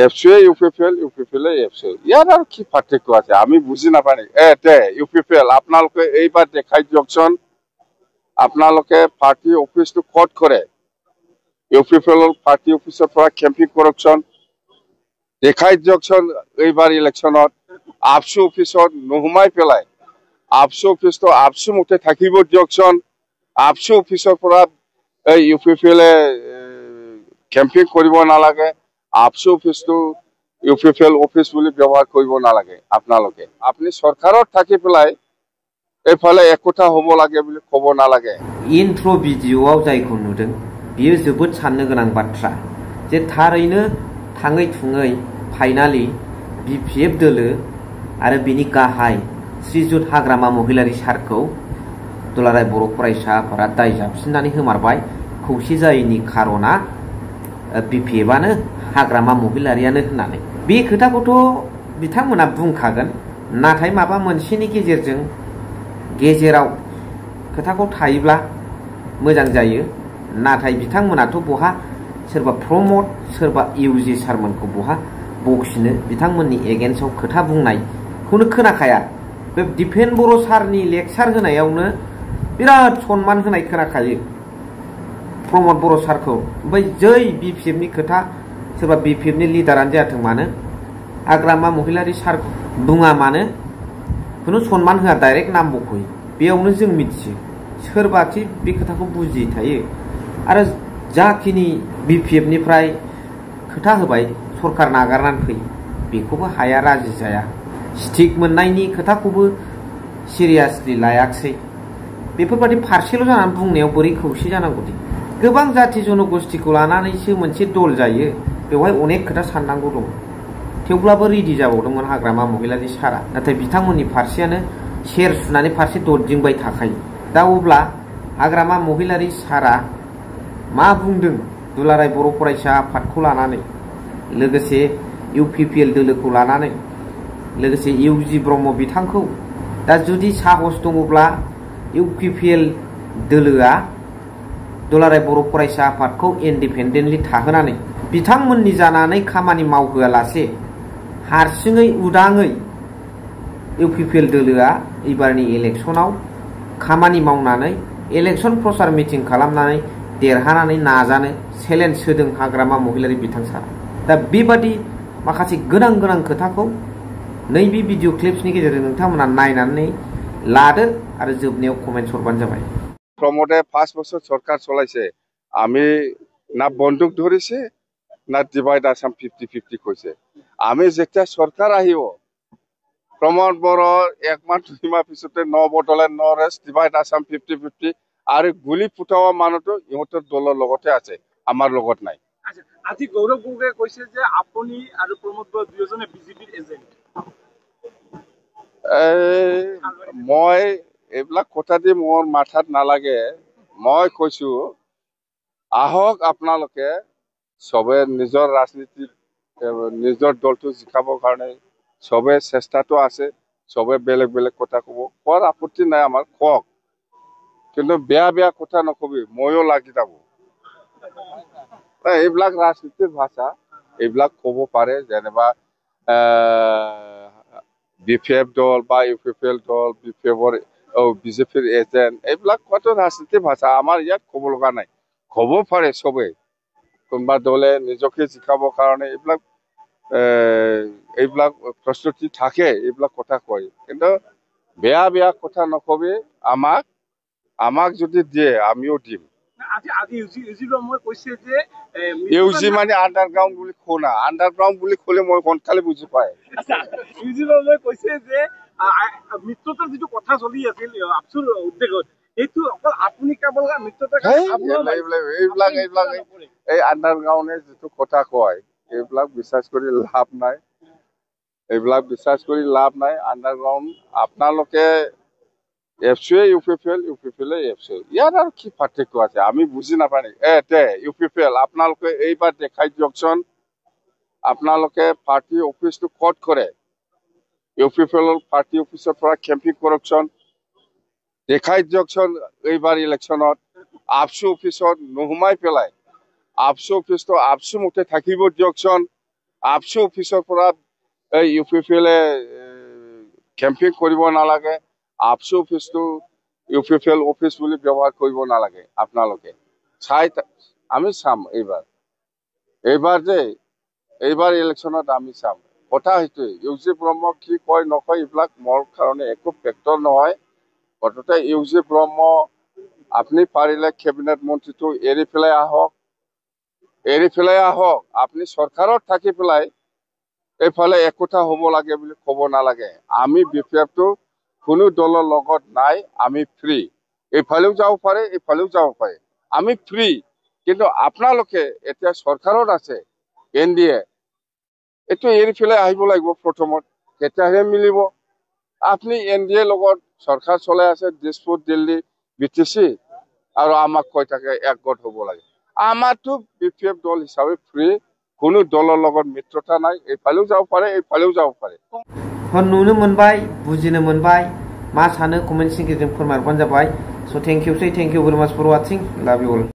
এফচুৱে UPPL এফচুৱে ইয়াৰ আৰু কি পাৰ্থক্য আছে আমি বুজি নাপানি ইউপিপিএল আপোনালোকে এইবাৰ দেখাই দিয়কচোন আপোনালোকে পাৰ্টি অফিসটো ক'ত কৰে ইউপিপিএল পাৰ্টি অফিসৰ পৰা কেম্পিং কৰকচোন দেখাই দিয়কচোন এইবাৰ ইলেকশ্যনত আপসু অফিসত নোহোমাই পেলাই আপসু অফিসটো আপসু মতে থাকিব দিয়কচোন আপসু অফিসৰ পৰা ইউপিপিএল কেম্পিং কৰিব নালাগে আপসু অফিসটো ইউপিপিএল অফিস বুলি ব্যৱহাৰ কৰিব নালাগে আপোনালোকে আপুনি চৰকাৰত থাকি পেলাই এইফালে একতা হ'ব লাগে বুলি ক'ব নালাগে ইন্ট্ৰ ভিডিঅ'आव जायखौ नुदों बियो जोबोद साननो गोनां बाथ्रा जे थारैनो थाङै थुङै फाइनालि बिपिएफ दोलो आरो बिनि गाहाय श्रीजुत हाग्रामा महिलारी सारखौ दुलाराय बर' फरायसा आफादा दाय जाबसिननानै होमारबाय खौसे जायैनि खार'ना बिपिएफआनो हाग्रामा महिलारियानो होननानै बे खोथाखौथ' बिथांमोना बुंखागोन नाथाय माबा मोनसेनि गेजेराव खोथाखौ थायोब्ला मोजां जायो नाथाय बिथांमोनाथ' बहा सोरबा प्रमोद सोरबा इउजि सारमोनखौ बहा बखिनो बिथांमोननि एगेन्स्टआव खोथा बुंनायखौनो खोनाखाया बे दिपेन बर' सारनि लेक्चार होनायावनो बिराद सनमान होनाय खोनाखायो प्रमोद बर' सारखौ ओमफ्राय जै बिपिएफनि खोथा सोरबा बिपिएफनि लिडारानो जाथों मानो हाग्रामा महिलारी सार बुङा मानो खुनु सनमान होआ डाइरेक्ट नाम बख'यो बेयावनो जों मिथियो सोरबाखि बे खोथाखौ बुजियै थायो आरो जाखिनि बिपिएफनिफ्राय खोथा होबाय सरकार नागारनानै फै बेखौबो हाया राजि जाया स्टिक मोननायनि खोथाखौबो सिरियासलि लायाखसै बेफोरबायदि फारसेल' जानानै बुंनायाव बोरै खौसे जानांगौदि गोबां जाथि जनगोष्ठीखौ लानानैसो मोनसे दल जायो बेवहाय अनेक खोथा साननांगौ दं थेवब्लाबो रेडि जाबावदोंमोन हाग्रामा महिलारी सारा नाथाय बिथांमोननि फारसेयानो सेर सुनानै फारसे दरदिंबाय थाखायो दा अब्ला हाग्रामा महिलारी सारा मा बुंदों दुलाराय बर' फरायसा आफादखौ लानानै लोगोसे इउपिपिएल दोलोखौ लानानै लोगोसे इउजि ब्रह्म बिथांखौ दा जुदि साहस दङब्ला इउपिपिएल दोलोआ दुलाराय बर' फरायसा आफादखौ इन्डिपेन्डेन्टलि थाहोनानै बिथांमोननि जानानै खामानि मावहोआलासे हारसिङै उदाङै इउपिपिएल दोलोआ एबारनि इलेक्शनाव खामानि मावनानै इलेक्शन प्रचार मिटिं खालामनानै देरहानानै नाजानो चेलेन्ज होदों हाग्रामा महिलारी बिथां सारा दा बेबादि माखासे गोनां खोथाखौ नैबे भिडिअ क्लिप्सनि गेजेरजों नोंथांमोना नायनानै लादो आरो जोबनायाव कमेन्ट्स हरबानो जाबाय प्रमोदे 5 বছর সরকার চলাইছে আমি না বন্দুক ধরিছে না ডিভাইড আসাম 50-50 কইছে আমি যেতিয়া সরকার আহিব प्रमोद बर एक माह 2 माह পিছতে ন বটলে ন ৰেছ ডিভাইড আসাম 50-50 আৰু গুলি ফুটাওয়া মানুহটো ইহঁতৰ দলৰ লগতে আছে আমাৰ লগত নাই আজি গৌৰৱ গগৈয়ে কৈছে যে আপুনি আৰু প্ৰমোদ বৰ দুজনে বিজেপিৰ এজেন্ট মই এইবিলাক কথা দি মোৰ মাথাত নালাগে মই কৈছো আহক আপোনালোকে সবে নিজৰ ৰাজনীতি নিজৰ দলটো জিকাবৰ কাৰণে সবে চেষ্টাটো আছে সবে বেলেগ কথা কব কোৱাৰ আপত্তি নাই আমাৰ কক কিন্তু বেয়া কথা নকবি ময়ো লাগি যাব এইবিলাক ৰাজনীতিৰ ভাষা এইবিলাক ক'ব পাৰে যেনেবা বিপিএফ দল বা ইউপিপিএল দল বিপিএফৰ বিজেপিৰ এজেন্ট এইবিলাক কোৱাটো ৰাজনীতিৰ ভাষা আমাৰ ইয়াত ক'ব লগা নাই ক'ব পাৰে সবে কোনোবা দলে নিজকে জিকাবৰ কাৰণে এইবিলাক প্ৰস্তুতি থাকে এইবিলাক কথা কয় কিন্তু বেয়া কথা নকবি আমাক যদি দিয়ে আমিও দিম আজি ইউজি ব্ৰহ্মই কৈছে যে ইউজি মানে আন্ডাৰগ্ৰাউণ্ড বুলি কোনা আন্ডাৰগ্ৰাউণ্ড বুলি ক'লে মই সোনকালে বুজি পায় ইউজি ব্ৰহ্মই কৈছে যে মিত্ৰতাৰ যিটো কথা চলি আছিল আপচুৰ উদ্যোগত এইটো অকল আপুনি কেৱল মিত্ৰতা এইবিলাক এই আন্ডাৰগ্ৰাউণ্ডে যিটো কথা কয় এইবিলাক বিশ্বাস কৰি লাভ নাই আন্ডাৰগ্ৰাউণ্ড আপোনালোকে এফচুৱে ইউপিপিএল এফচুৱে ইয়াৰ আৰু কি পাৰ্থক্য আছে আমি বুজি নাপানি ইউপিপিএল আপোনালোকে এইবাৰ দেখাই দিয়কচোন আপোনালোকে পাৰ্টি অফিসটো ক'ত কৰে ইউপিপিএল পাৰ্টি অফিসৰ পৰা কেম্পিং কৰকচোন দেখাই দিয়কচোন এইবাৰ ইলেকশ্যনত আপসু অফিসত নোহোমাই পেলাই আপসু অফিসটো আপসু মতে থাকিব দিয়কচোন আপসু অফিচৰপৰা UPPL কেম্পিং কৰিব নালাগে আপসু অফিচটো UPPL অফিচ বুলি ব্যৱহাৰ কৰিব নালাগে আপোনালোকে চাই আমি চাম এইবাৰ ইলেকশ্যনত আমি চাম কথা সেইটোৱে ইউজি ব্ৰহ্ম কি কয় নকয় এইবিলাক মোৰ কাৰণে একো ফেক্টৰ নহয় গততে ইউজি ব্ৰহ্ম আপনি পাৰিলে কেবিনেট মন্ত্ৰীটো এৰি পেলাই আহক আপনি চৰকাৰত থাকি পেলাই এইফালে একোটা হ'ব লাগে বুলি ক'ব নালাগে আমি বিপিএফটো কোনো দলৰ লগত নাই আমি ফ্ৰী এইফালেও যাব পাৰে এইফালেও যাব পাৰে আমি ফ্ৰী কিন্তু আপোনালোকে এতিয়া চৰকাৰত আছে NDA এইটো এৰি পেলাই আহিব লাগিব প্ৰথমত তেতিয়াহে মিলিব আপনি NDA লগত চৰকাৰ চলাই আছে দিছপুৰ দিল্লী BTC আৰু আমাক কৈ থাকে একগোট হ'ব লাগে আমাৰটো বিপিএফ দল হিচাপে ফ্ৰী কোনো দলৰ লগত মিত্ৰতা নাই এইফালেও যাব পাৰে এইফালেও যাব পাৰে नुनो मोनबाय बुजिनो मोनबाय मा सानो कमेन्ट सिंनि गेजेरजों फोरमायहरबानो जाबाय स थेंक इउ भेरि माच फर वाचिं लाभ इउ अल